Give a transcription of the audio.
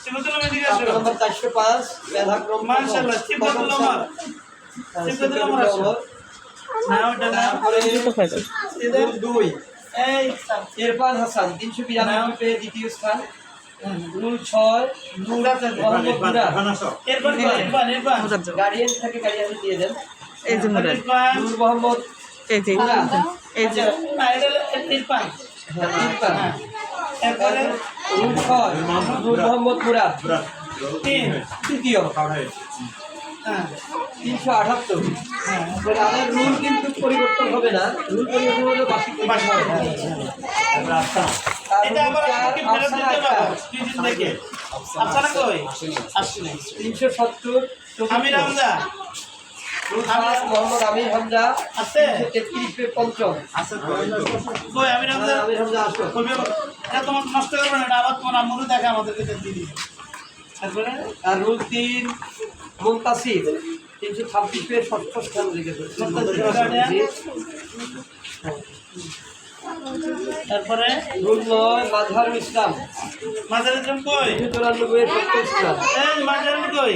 সিফাতুল আলম এদিকে আসো নম্বর 405 মেধাক্রম মাশাআল্লাহ সিফাতুল আলম সিফাতুল আলম আসো নাও ডানা পরে এদের 2 এই ইরফান হাসান 392 পেয়ে দ্বিতীয় স্থান রুল 6 মোহাম্মদ ইরফান গার্ডিয়ান থেকে গার্ডিয়ান দিয়ে দেন এই যে নূর মোহাম্মদ এই যে ইরফান এরপরে রুল 6 নূর মোহাম্মদ মুরাদ তৃতীয় 378 আমাদের রুল কিন্তু পরিবর্তন হবে না রুল পরিবর্তন হলে বার্ষিক এটা আবার কি ফেরত দিতে পারবো দুই দিন থেকে আপনারা কই আসলে 370 আমির হামজা মোহাম্মদ আমির হামজা আছে 33 পে পঞ্চম আছে কই আমির হামজা আসো কইবে এটা তোমার নষ্ট করবে না এটা আবার তোমার আম্মুরও দেখে আমাদেরকে দিদি তারপরে আর রুল 3 মুনতাসির 326 পে ষষ্ঠ স্থান লিখেছে তারপরে রুল 9 মাজহারুল ইসলাম কই 94 এ ষষ্ঠ স্থান এই মাজহারুল কই